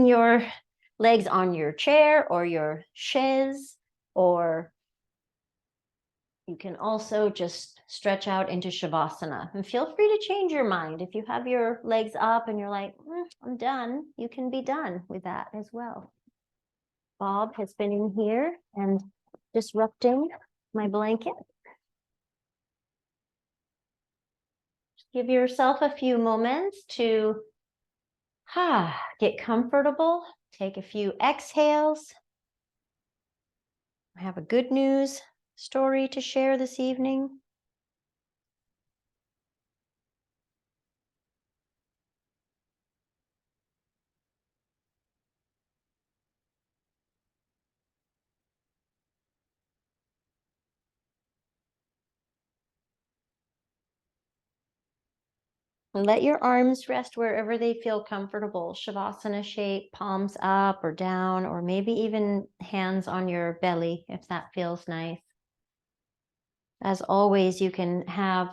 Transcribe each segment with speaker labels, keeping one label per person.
Speaker 1: your legs on your chair or your chaise, or you can also just stretch out into Shavasana. And feel free to change your mind. If you have your legs up and you're like, I'm done, you can be done with that as well. Bob has been in here and disrupting my blanket. Just give yourself a few moments to get comfortable. Take a few exhales. I have a good news story to share this evening. And let your arms rest wherever they feel comfortable. Shavasana shape, palms up or down, or maybe even hands on your belly if that feels nice. As always, you can have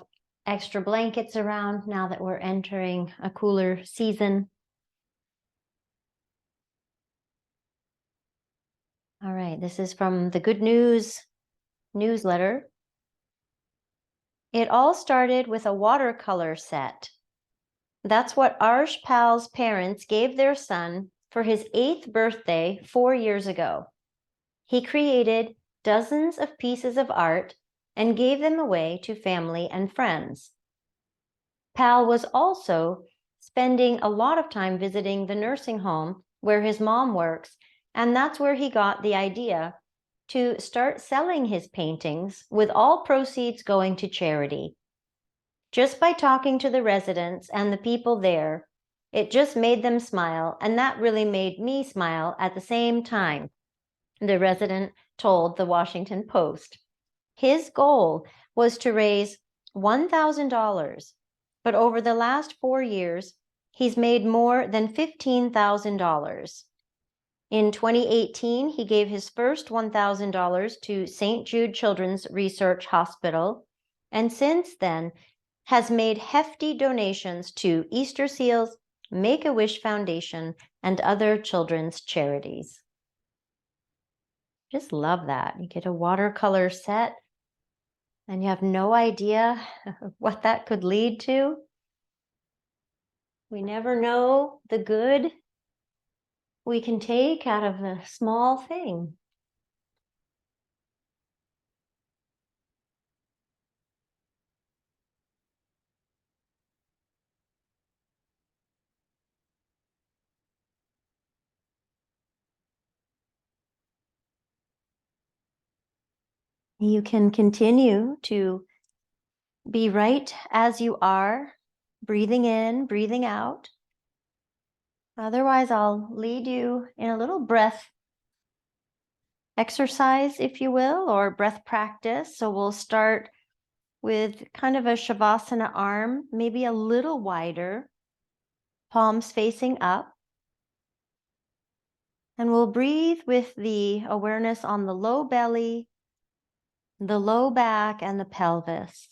Speaker 1: extra blankets around now that we're entering a cooler season. All right, this is from the Good News newsletter. It all started with a watercolor set. That's what Arsh Pal's parents gave their son for his 8th birthday 4 years ago. He created dozens of pieces of art and gave them away to family and friends. Pal was also spending a lot of time visiting the nursing home where his mom works, and that's where he got the idea to start selling his paintings, with all proceeds going to charity. Just by talking to the residents and the people there, it just made them smile, and that really made me smile at the same time, the resident told the Washington Post. His goal was to raise $1,000, but over the last 4 years, he's made more than $15,000. In 2018, he gave his first $1,000 to St. Jude Children's Research Hospital, and since then has made hefty donations to Easter Seals, Make-A-Wish Foundation, and other children's charities. Just love that. You get a watercolor set and you have no idea what that could lead to. We never know the good we can take out of a small thing. You can continue to be right as you are, breathing in, breathing out. Otherwise, I'll lead you in a little breath exercise, if you will, or breath practice. So we'll start with kind of a Shavasana arm, maybe a little wider, palms facing up. And we'll breathe with the awareness on the low belly, the low back, and the pelvis.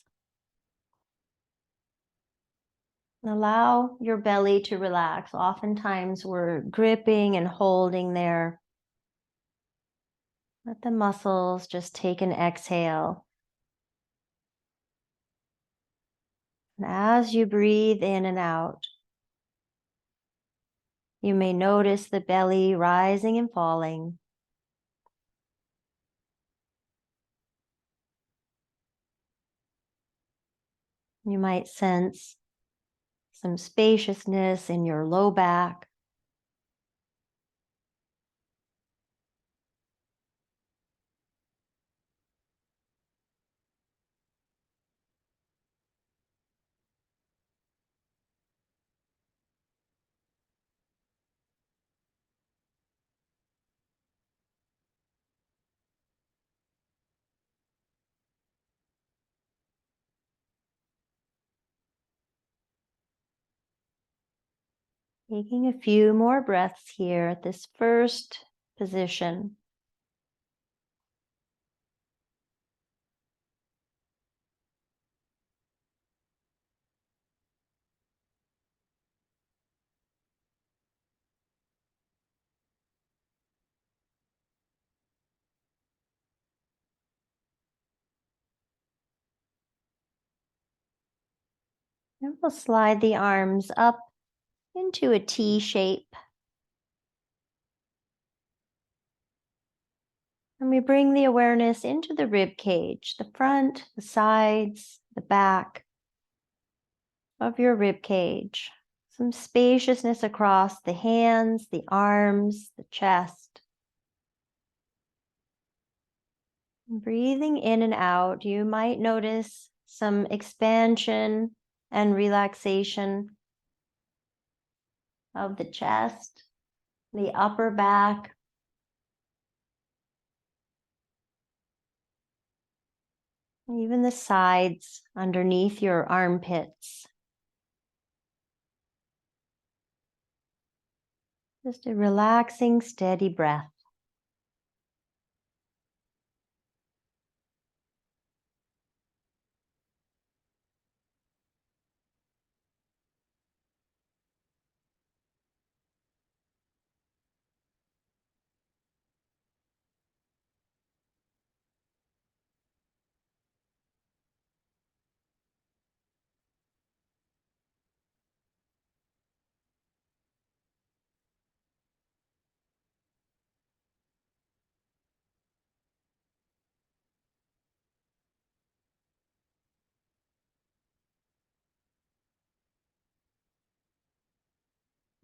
Speaker 1: Allow your belly to relax. Oftentimes we're gripping and holding there. Let the muscles just take an exhale. And as you breathe in and out, you may notice the belly rising and falling. You might sense some spaciousness in your low back. Taking a few more breaths here at this first position. And we'll slide the arms up into a T shape. And we bring the awareness into the rib cage, the front, the sides, the back of your rib cage. Some spaciousness across the hands, the arms, the chest. Breathing in and out, you might notice some expansion and relaxation of the chest, the upper back, even the sides underneath your armpits. Just a relaxing, steady breath.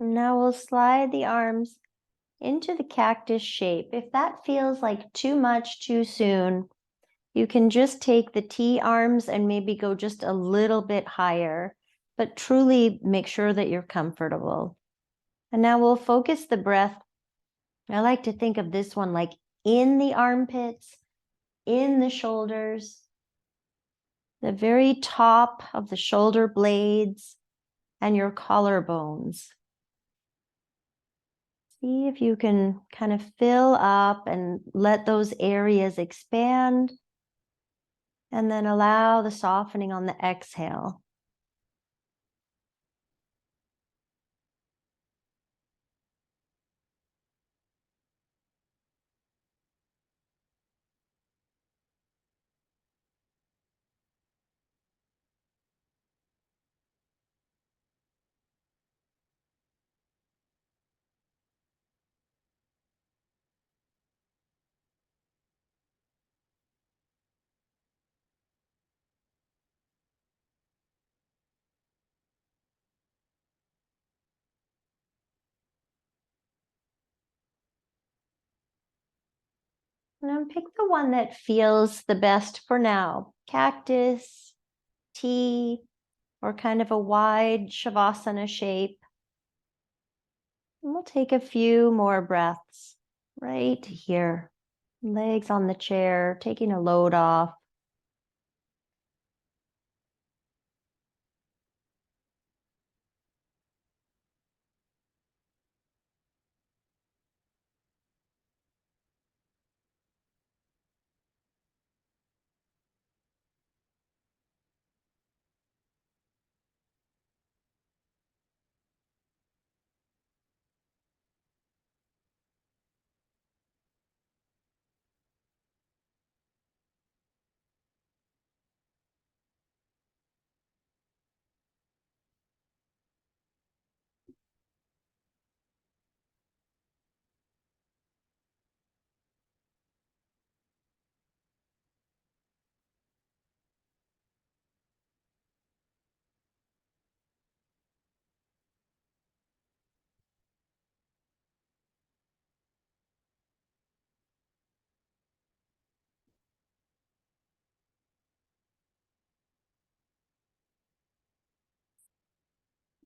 Speaker 1: Now we'll slide the arms into the cactus shape. If that feels like too much too soon, you can just take the T arms and maybe go just a little bit higher, but truly make sure that you're comfortable. And now we'll focus the breath. I like to think of this one like in the armpits, in the shoulders, the very top of the shoulder blades, and your collarbones. See if you can kind of fill up and let those areas expand, and then allow the softening on the exhale. And pick the one that feels the best for now. Cactus, T, or kind of a wide Shavasana shape. And we'll take a few more breaths right here. Legs on the chair, taking a load off.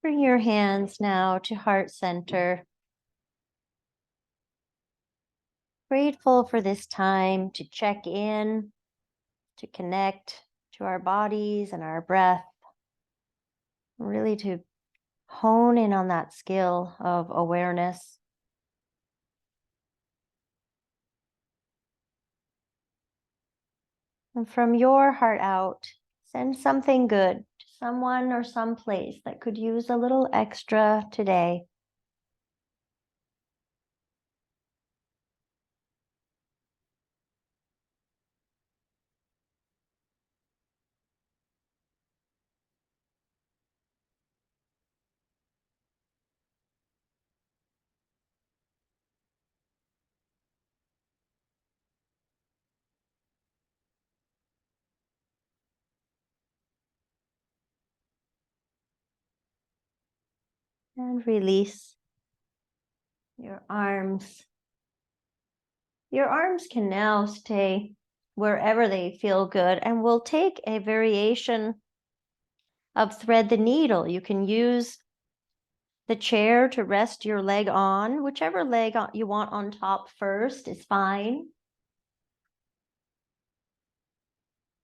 Speaker 1: Bring your hands now to heart center. Grateful for this time to check in, to connect to our bodies and our breath, really to hone in on that skill of awareness. And from your heart out, send something good to someone or someplace that could use a little extra today. And release your arms. Your arms can now stay wherever they feel good, and we'll take a variation of thread the needle. You can use the chair to rest your leg on. Whichever leg you want on top first is fine.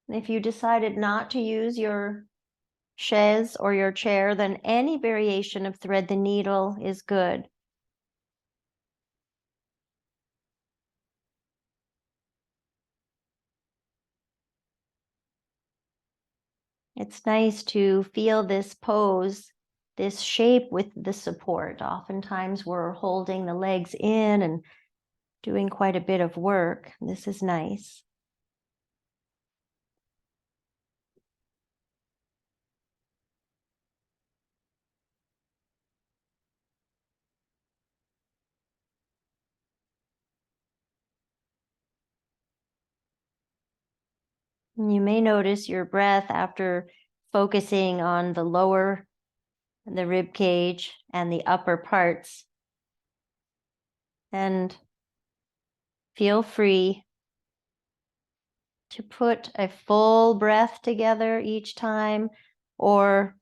Speaker 1: If you decided not to use your chaise or your chair, then any variation of thread the needle is good. It's nice to feel this pose, this shape with the support. Oftentimes we're holding the legs in and doing quite a bit of work. This is nice. You may notice your breath after focusing on the lower, the rib cage, and the upper parts. And feel free to put a full breath together each time, or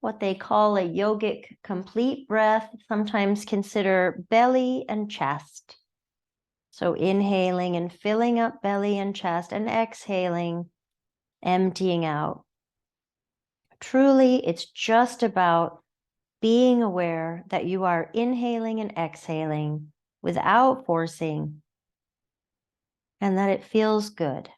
Speaker 1: what they call a yogic complete breath, sometimes consider belly and chest. So inhaling and filling up belly and chest, and exhaling, emptying out. Truly, it's just about being aware that you are inhaling and exhaling without forcing, and that it feels good.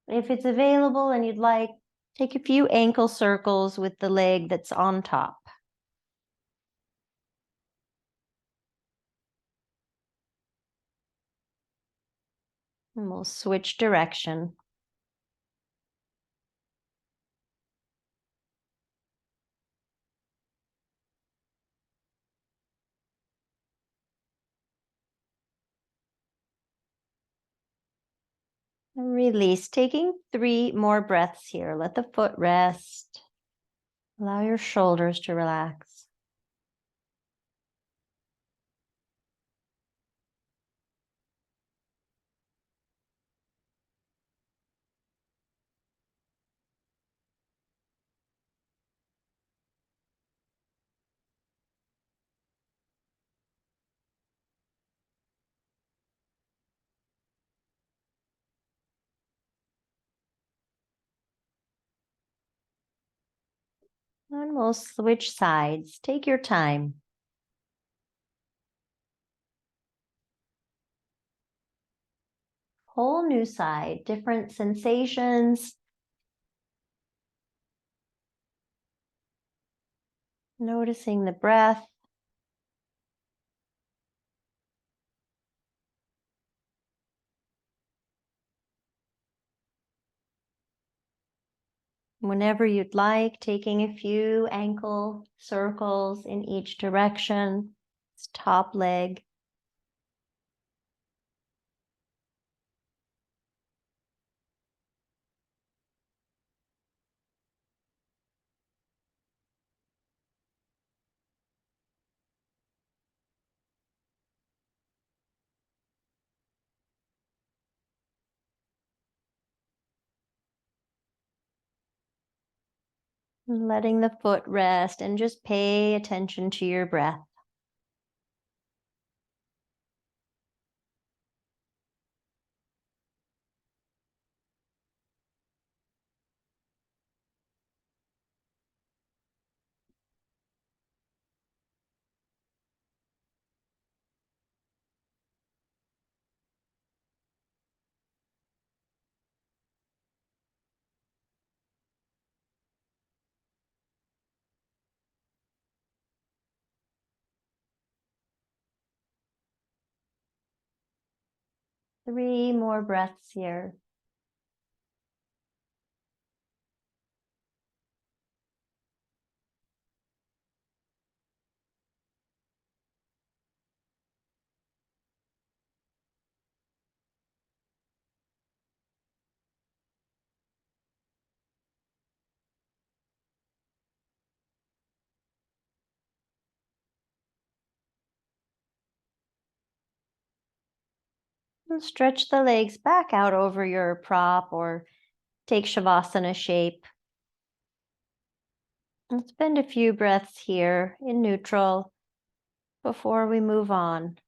Speaker 1: If it's available and you'd like, take a few ankle circles with the leg that's on top. And we'll switch direction. And release, taking 3 more breaths here. Let the foot rest. Allow your shoulders to relax. And we'll switch sides. Take your time. Whole new side, different sensations. Noticing the breath. Whenever you'd like, taking a few ankle circles in each direction. It's top leg. Letting the foot rest, and just pay attention to your breath. Three more breaths here. And stretch the legs back out over your prop or take savasana shape. And spend a few breaths here in neutral before we move on.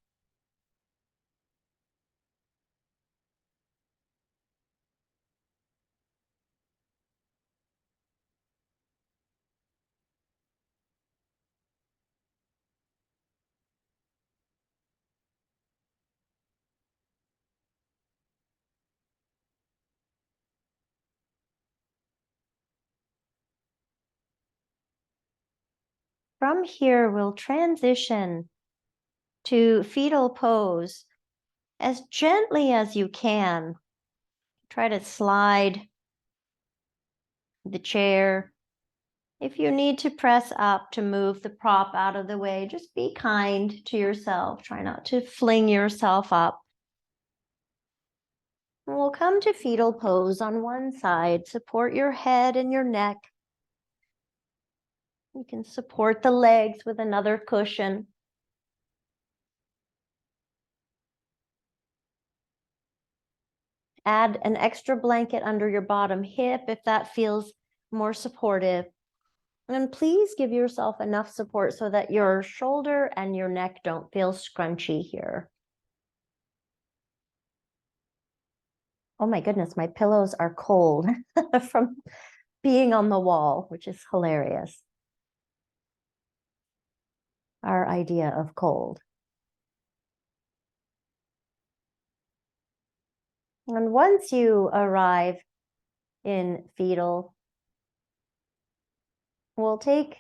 Speaker 1: From here, we'll transition to fetal pose as gently as you can. Try to slide the chair. If you need to press up to move the prop out of the way, just be kind to yourself. Try not to fling yourself up. And we'll come to fetal pose on one side. Support your head and your neck. You can support the legs with another cushion. Add an extra blanket under your bottom hip if that feels more supportive. And please give yourself enough support so that your shoulder and your neck don't feel scrunchy here. Oh my goodness, my pillows are cold from being on the wall, which is hilarious. Our idea of cold. And once you arrive in fetal, we'll take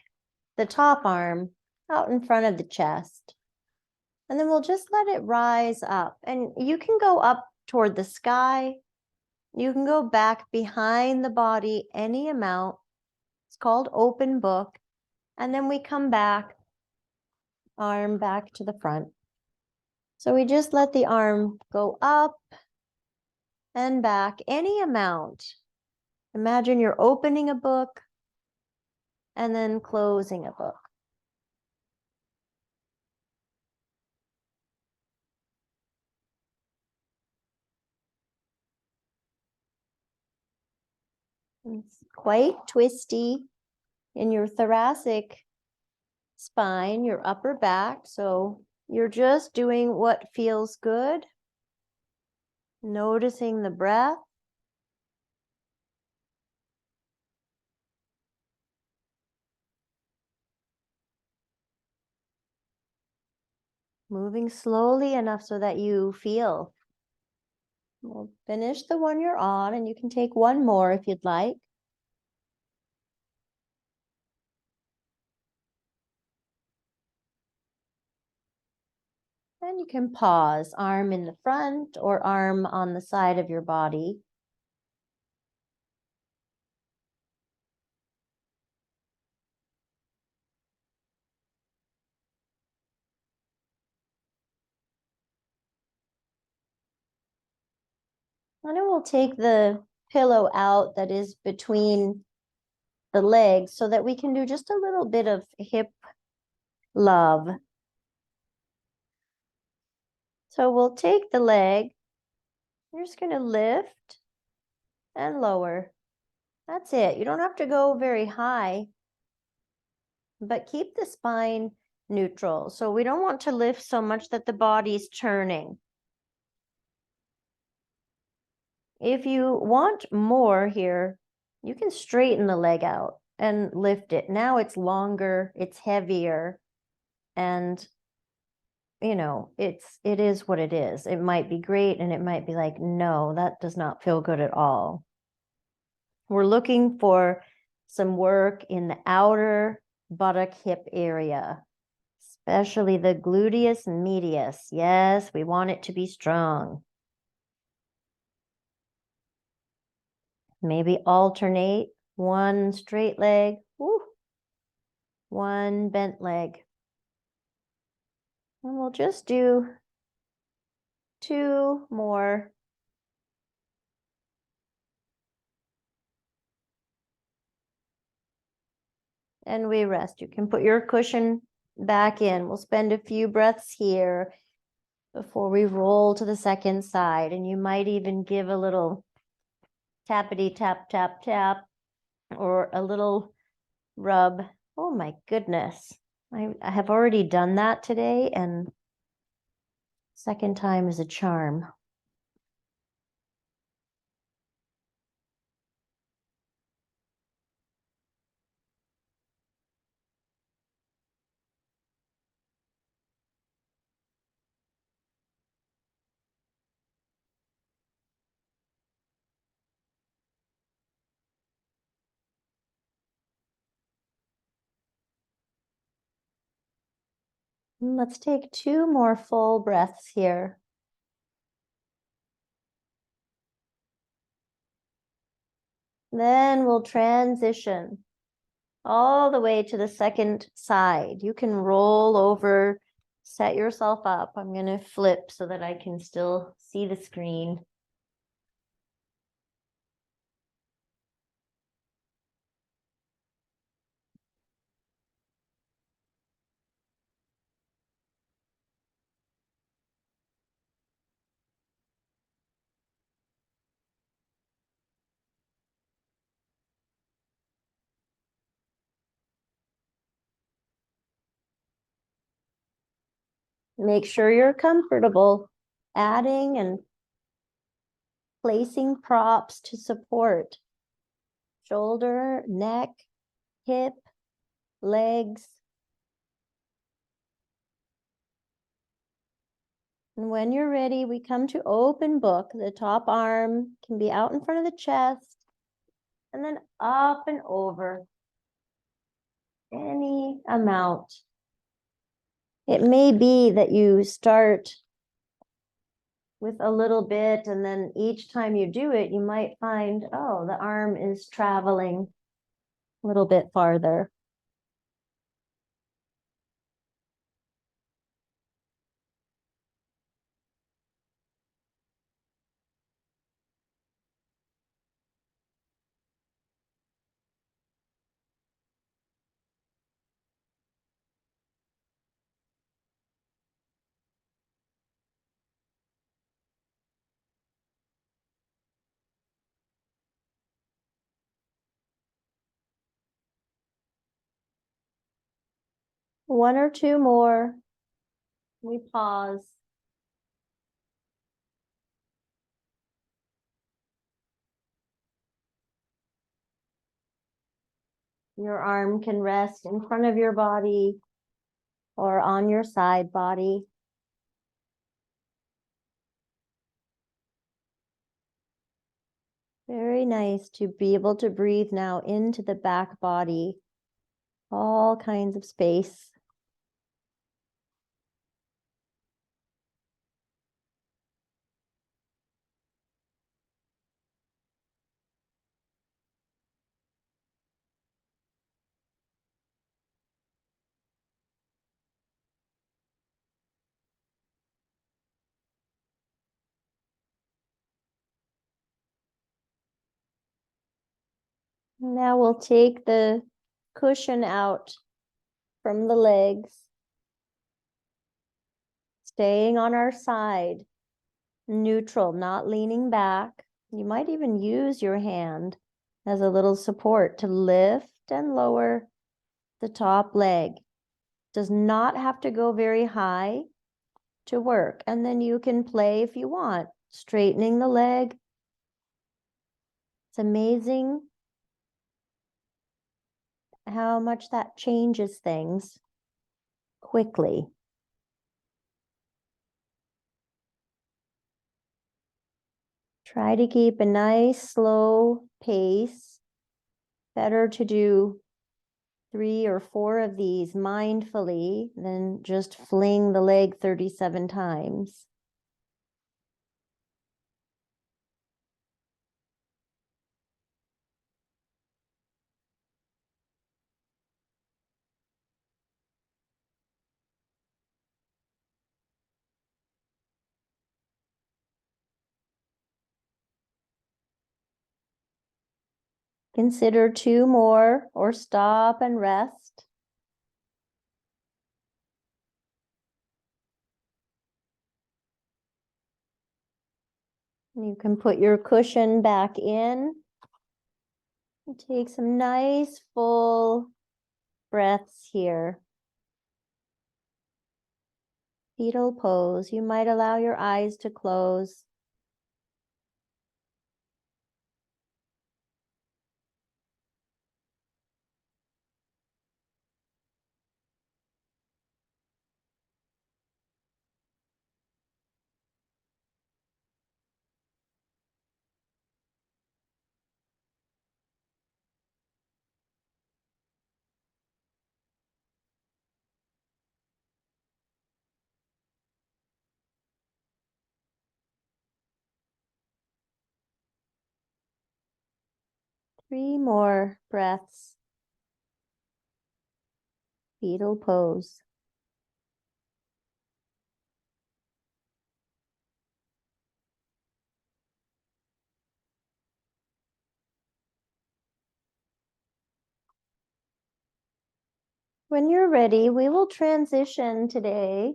Speaker 1: the top arm out in front of the chest, and then we'll just let it rise up. And you can go up toward the sky. You can go back behind the body any amount. It's called open book. And then we come back, arm back to the front. So we just let the arm go up and back any amount. Imagine you're opening a book and then closing a book. It's quite twisty in your thoracic spine, your upper back. So you're just doing what feels good, noticing the breath. Moving slowly enough so that you feel. We'll finish the one you're on, and you can take one more if you'd like. And you can pause, arm in the front or arm on the side of your body. And then we'll take the pillow out that is between the legs so that we can do just a little bit of hip love. So we'll take the leg. You're just going to lift and lower. That's it. You don't have to go very high, but keep the spine neutral. So we don't want to lift so much that the body's turning. If you want more here, you can straighten the leg out and lift it. Now it's longer, it's heavier, and you know, it is what it is. It might be great and it might be like, no, that does not feel good at all. We're looking for some work in the outer buttock hip area, especially the gluteus medius. Yes, we want it to be strong. Maybe alternate one straight leg, one bent leg. And we'll just do 2 more. And we rest. You can put your cushion back in. We'll spend a few breaths here. before we roll to the second side. And you might even give a little tappity tap, tap, tap, or a little rub. Oh my goodness. I have already done that today, and second time is a charm. Let's take 2 more full breaths here. Then we'll transition all the way to the second side. You can roll over, set yourself up. I'm going to flip so that I can still see the screen. Make sure you're comfortable adding and placing props to support shoulder, neck, hip, legs. And when you're ready, we come to open book. The top arm can be out in front of the chest and then up and over any amount. It may be that you start with a little bit, and then each time you do it, you might find, oh, the arm is traveling a little bit farther. One or two more. We pause. Your arm can rest in front of your body or on your side body. Very nice to be able to breathe now into the back body, all kinds of space. Now we'll take the cushion out from the legs, staying on our side, neutral, not leaning back. You might even use your hand as a little support to lift and lower the top leg. Does not have to go very high to work. And then you can play if you want, straightening the leg. It's amazing how much that changes things quickly. Try to keep a nice slow pace. Better to do 3 or 4 of these mindfully than just fling the leg 37 times. Consider 2 more or stop and rest. You can put your cushion back in. Take some nice full breaths here. Fetal pose. You might allow your eyes to close. Three more breaths. Fetal pose. When you're ready, we will transition today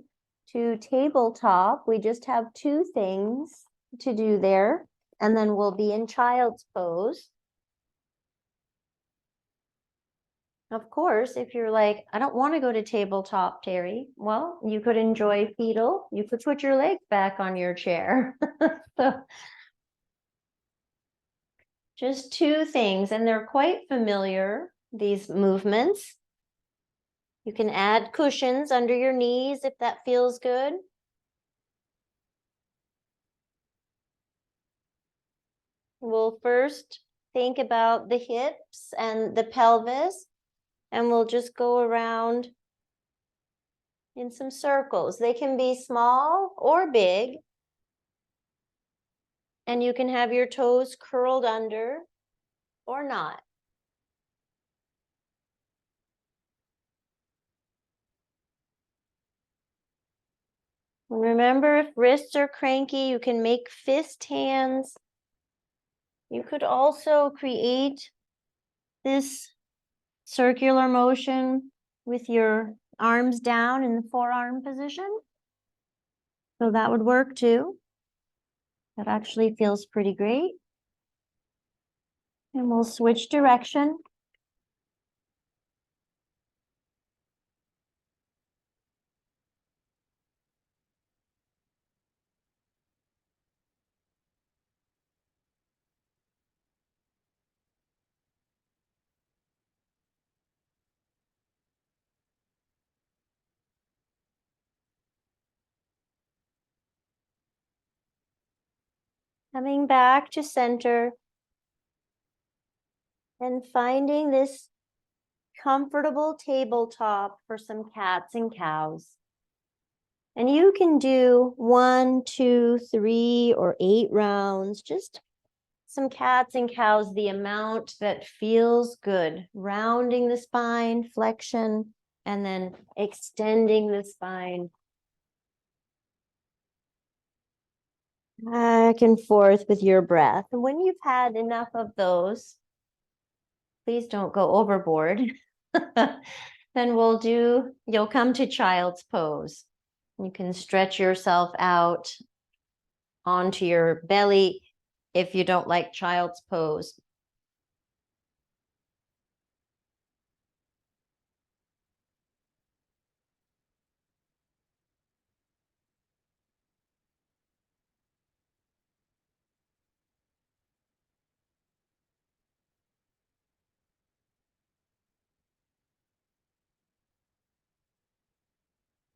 Speaker 1: to tabletop. We just have two things to do there, and then we'll be in child's pose. Of course, if you're like, I don't want to go to tabletop, Terry, well, you could enjoy fetal. You could put your legs back on your chair. So just two things, and they're quite familiar, these movements. You can add cushions under your knees if that feels good. We'll first think about the hips and the pelvis, and we'll just go around in some circles. They can be small or big, and you can have your toes curled under or not. And remember, if wrists are cranky, you can make fist hands. You could also create this circular motion with your arms down in the forearm position. So that would work too. That actually feels pretty great. And we'll switch direction. Coming back to center and finding this comfortable tabletop for some cats and cows. And you can do 1, 2, 3, or 8 rounds, just some cats and cows, the amount that feels good, rounding the spine, flexion, and then extending the spine back and forth with your breath. And when you've had enough of those, please don't go overboard. Then you'll come to child's pose. You can stretch yourself out onto your belly if you don't like child's pose.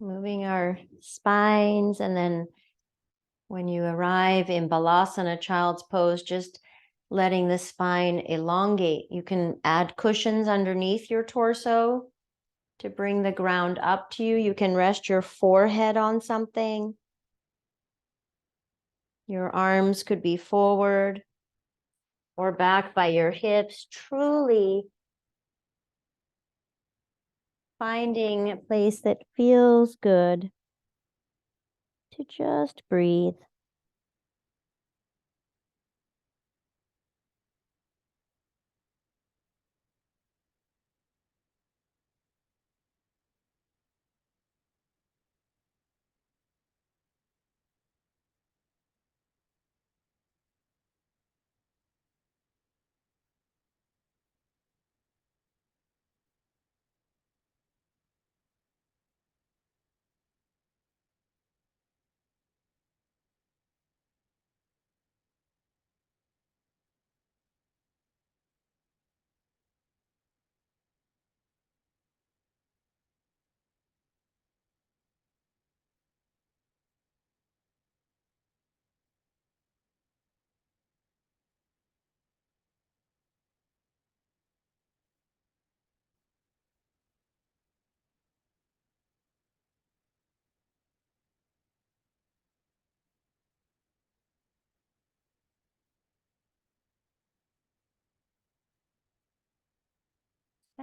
Speaker 1: Moving our spines, and then when you arrive in balasana, child's pose, just letting the spine elongate. You can add cushions underneath your torso to bring the ground up to you. You can rest your forehead on something. Your arms could be forward or back by your hips, truly finding a place that feels good to just breathe.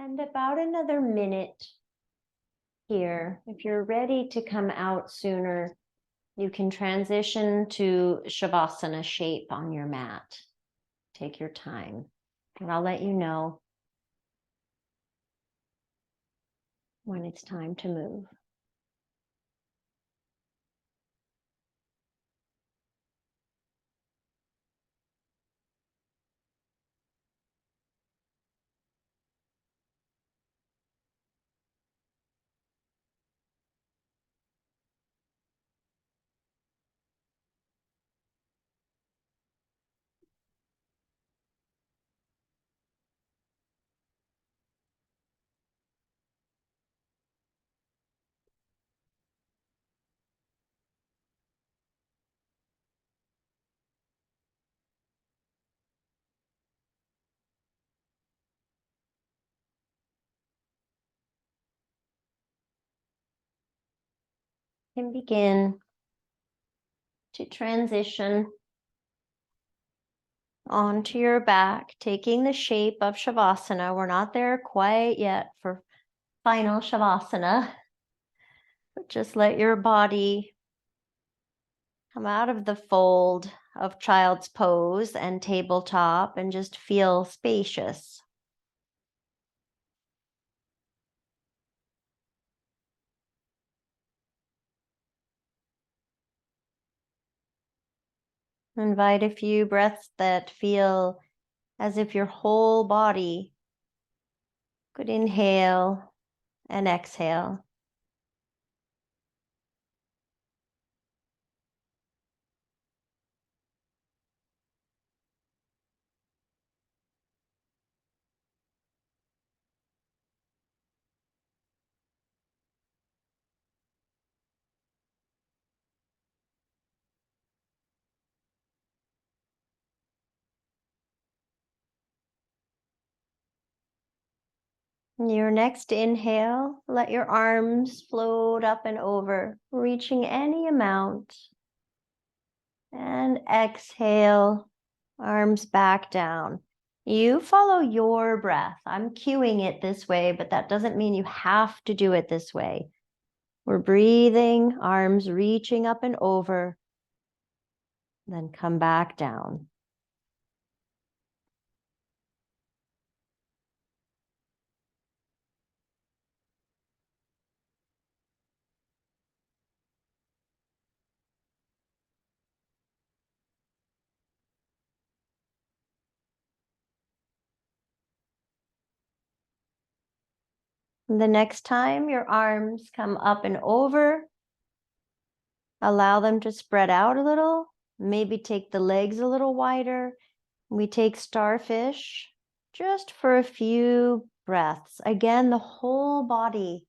Speaker 1: And about another minute here. If you're ready to come out sooner, you can transition to Shavasana shape on your mat. Take your time, and I'll let you know when it's time to move. You can begin to transition onto your back, taking the shape of Shavasana. We're not there quite yet for final Shavasana, but just let your body come out of the fold of child's pose and tabletop and just feel spacious. Invite a few breaths that feel as if your whole body could inhale and exhale. Your next inhale, let your arms float up and over, reaching any amount. And exhale, arms back down. You follow your breath. I'm cueing it this way, but that doesn't mean you have to do it this way. We're breathing, arms reaching up and over, then come back down. The next time your arms come up and over, allow them to spread out a little. Maybe take the legs a little wider. We take starfish just for a few breaths. Again, the whole body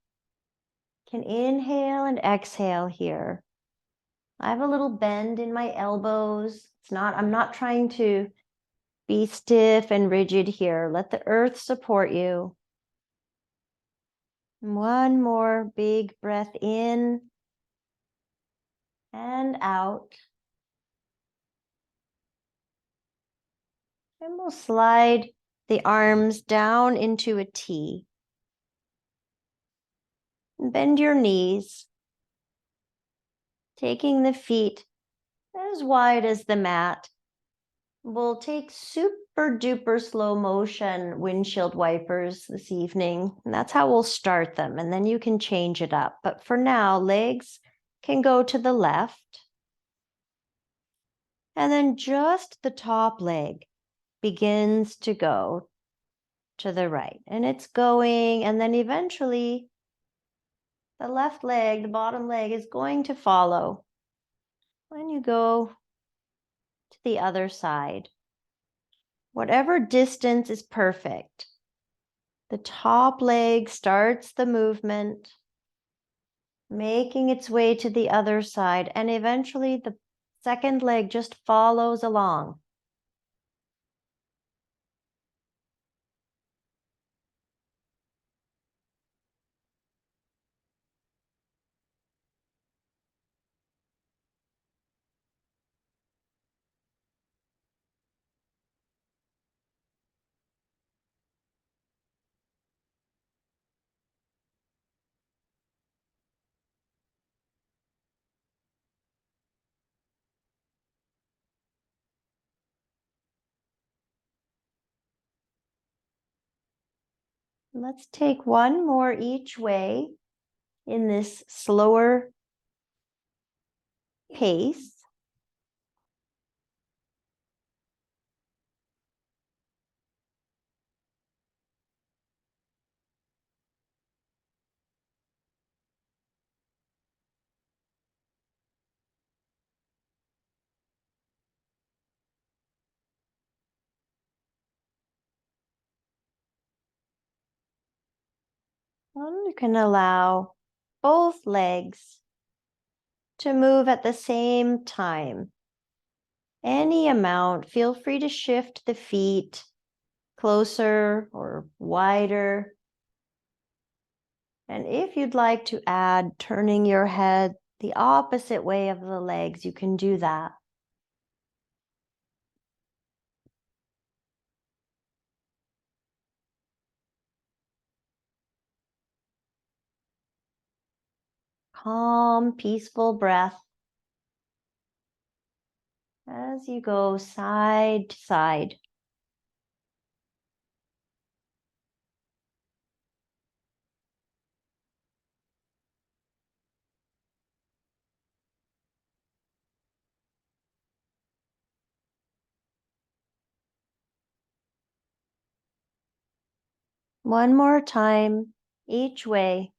Speaker 1: can inhale and exhale here. I have a little bend in my elbows. I'm not trying to be stiff and rigid here. Let the earth support you. One more big breath in and out. And we'll slide the arms down into a T. Bend your knees, taking the feet as wide as the mat. We'll take super duper slow motion windshield wipers this evening. And that's how we'll start them. And then you can change it up. But for now, legs can go to the left. And then just the top leg begins to go to the right. And it's going. And then eventually the left leg, the bottom leg, is going to follow when you go to the other side. Whatever distance is perfect. The top leg starts the movement, making its way to the other side, and eventually the second leg just follows along. Let's take one more each way in this slower pace. And you can allow both legs to move at the same time. Any amount, feel free to shift the feet closer or wider. And if you'd like to add turning your head the opposite way of the legs, you can do that. Calm, peaceful breath as you go side to side. One more time, each way.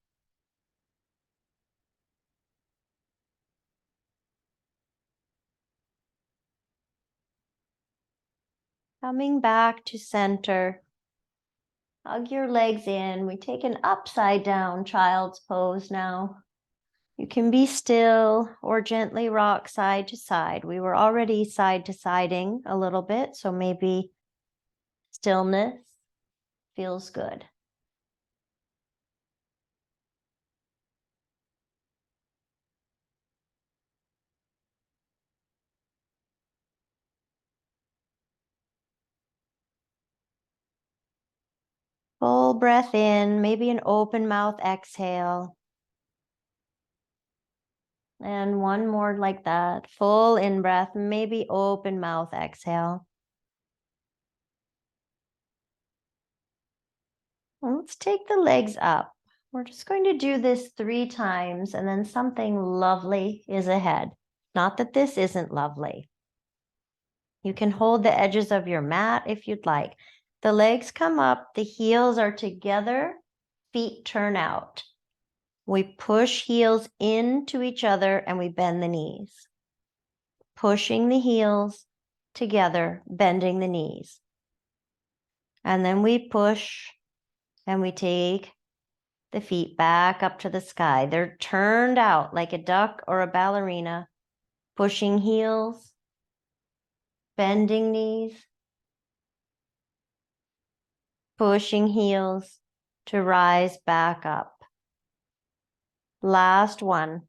Speaker 1: Coming back to center. Hug your legs in. We take an upside down child's pose now. You can be still or gently rock side to side. We were already side to siding a little bit, so maybe stillness feels good. Full breath in, maybe an open mouth exhale. And one more like that. Full in breath, maybe open mouth exhale. Let's take the legs up. We're just going to do this 3 times and then something lovely is ahead. Not that this isn't lovely. You can hold the edges of your mat if you'd like. The legs come up, the heels are together, feet turn out. We push heels into each other and we bend the knees. Pushing the heels together, bending the knees. And then we push and we take the feet back up to the sky. They're turned out like a duck or a ballerina, pushing heels, bending knees, pushing heels to rise back up. Last one.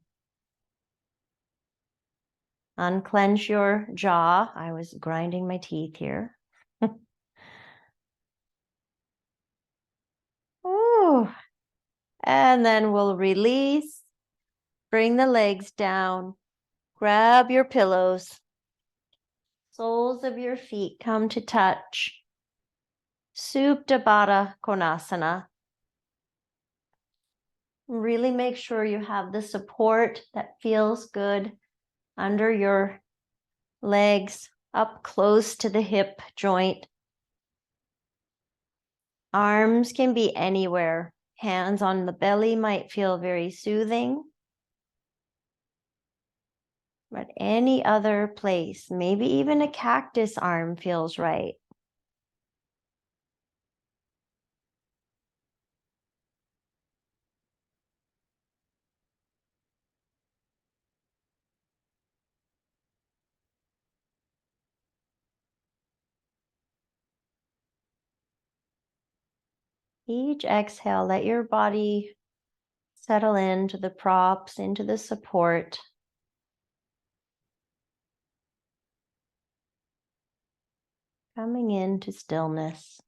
Speaker 1: Unclench your jaw. I was grinding my teeth here. Ooh. And then we'll release. Bring the legs down. Grab your pillows. Soles of your feet come to touch. Supta Baddha Konasana. Really make sure you have the support that feels good under your legs, up close to the hip joint. Arms can be anywhere. Hands on the belly might feel very soothing. But any other place, maybe even a cactus arm feels right. Each exhale, let your body settle into the props, into the support. Coming into stillness.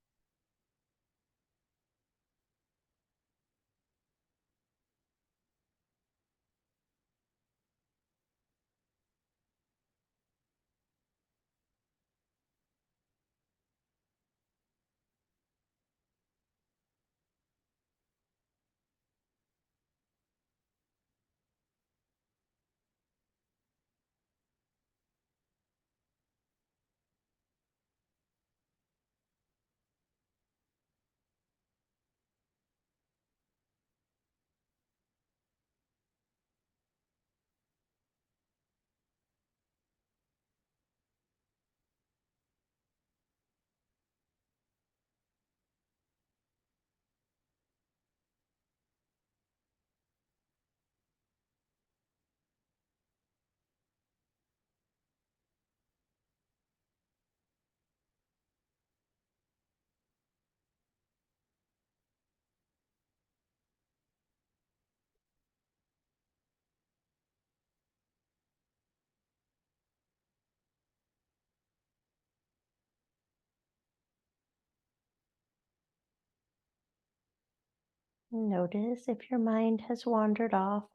Speaker 1: Notice if your mind has wandered off.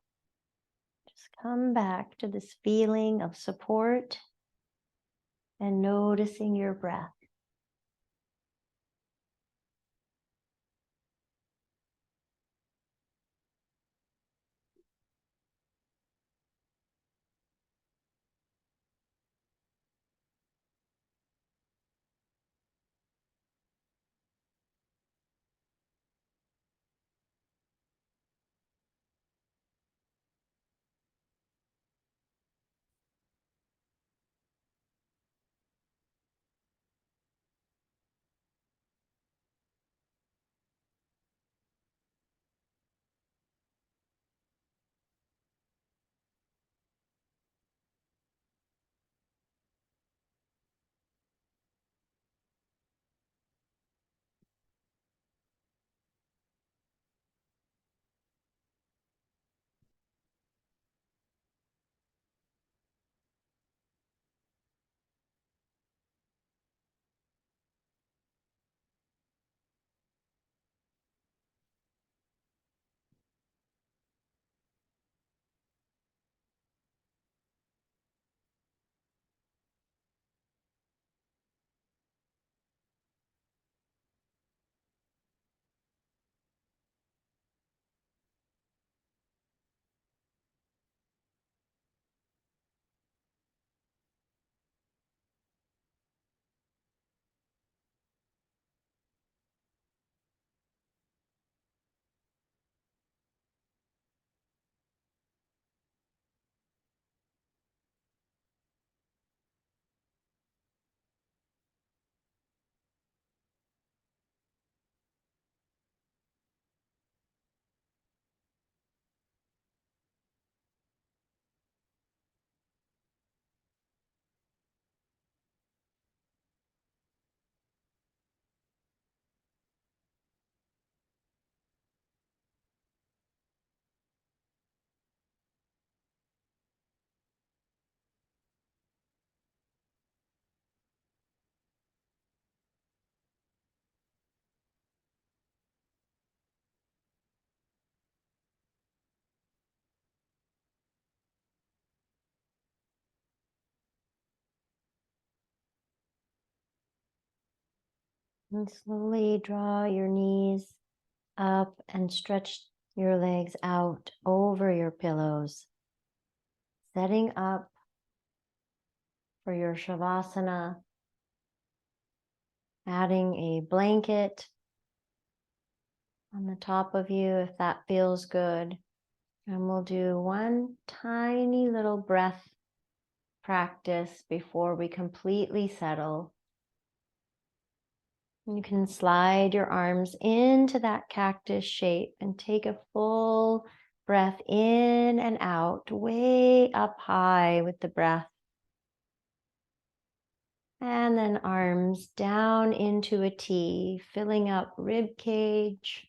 Speaker 1: Just come back to this feeling of support and noticing your breath. And slowly draw your knees up and stretch your legs out over your pillows, setting up for your Shavasana, adding a blanket on the top of you if that feels good. And we'll do one tiny little breath practice before we completely settle. You can slide your arms into that cactus shape and take a full breath in and out, way up high with the breath. And then arms down into a T, filling up rib cage.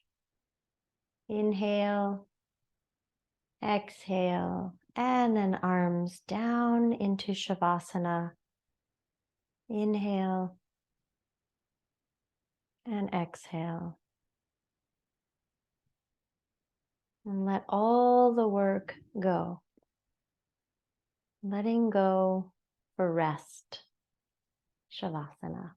Speaker 1: Inhale, exhale, and then arms down into Shavasana. Inhale and exhale. And let all the work go. Letting go for rest. Shavasana.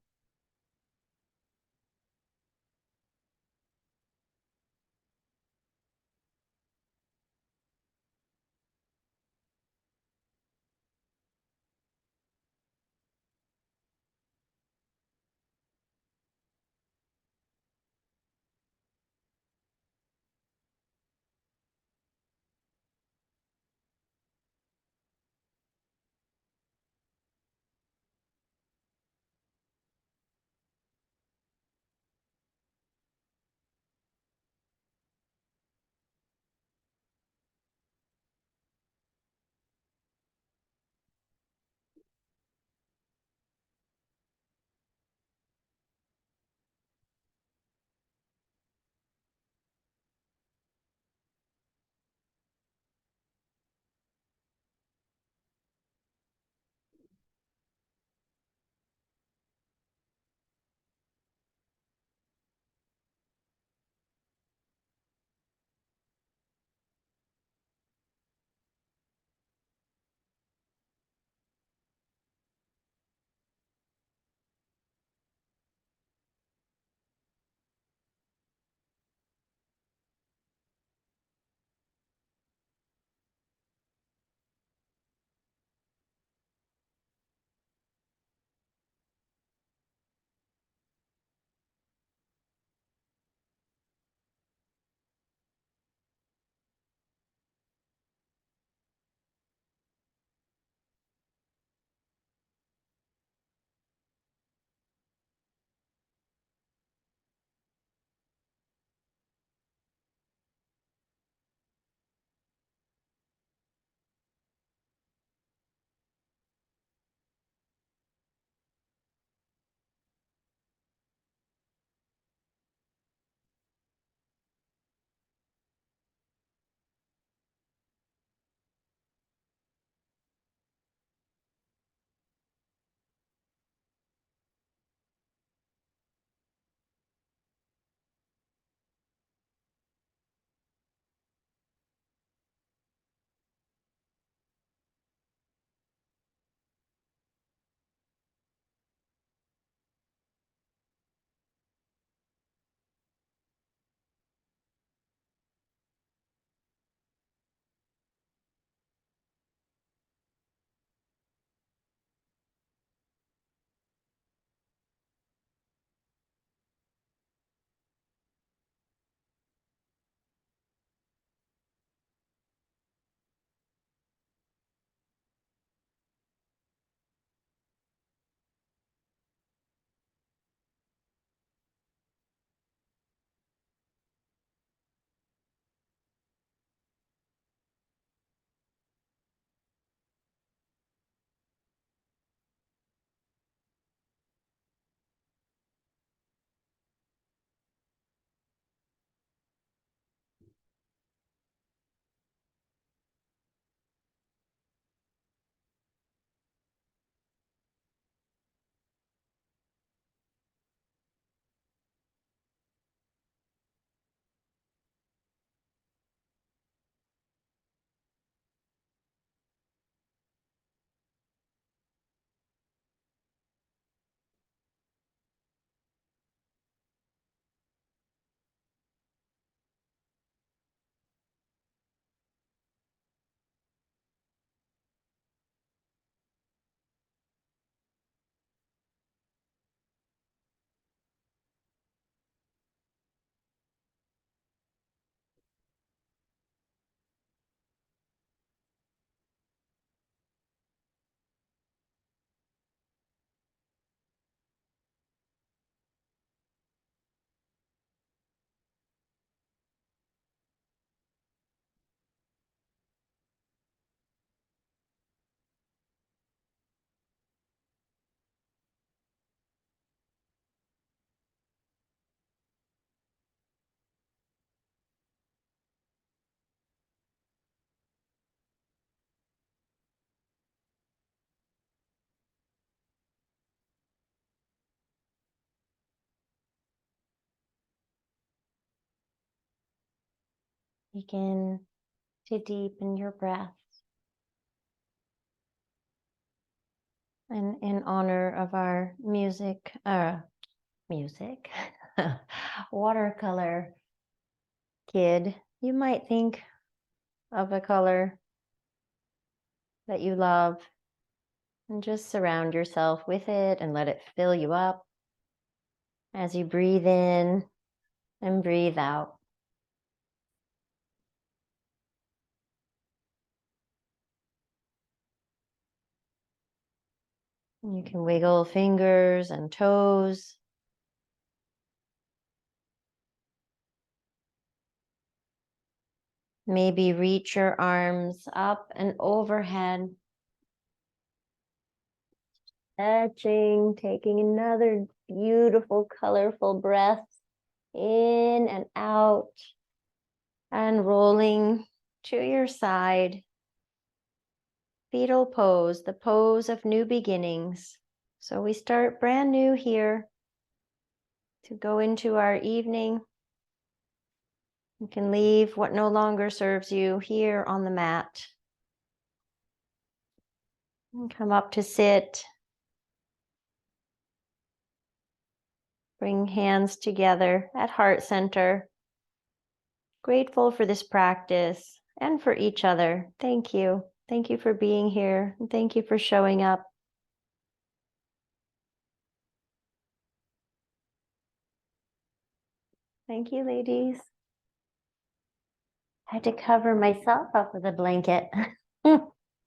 Speaker 1: Begin to deepen your breath. And in honor of our watercolor kid, you might think of a color that you love and just surround yourself with it and let it fill you up as you breathe in and breathe out. You can wiggle fingers and toes. Maybe reach your arms up and overhead. Stretching, taking another beautiful, colorful breath in and out, and rolling to your side. Fetal pose, the pose of new beginnings. So we start brand new here to go into our evening. You can leave what no longer serves you here on the mat. And come up to sit. Bring hands together at heart center. Grateful for this practice and for each other. Thank you. Thank you for being here. And thank you for showing up. Thank you, ladies. I had to cover myself up with a blanket.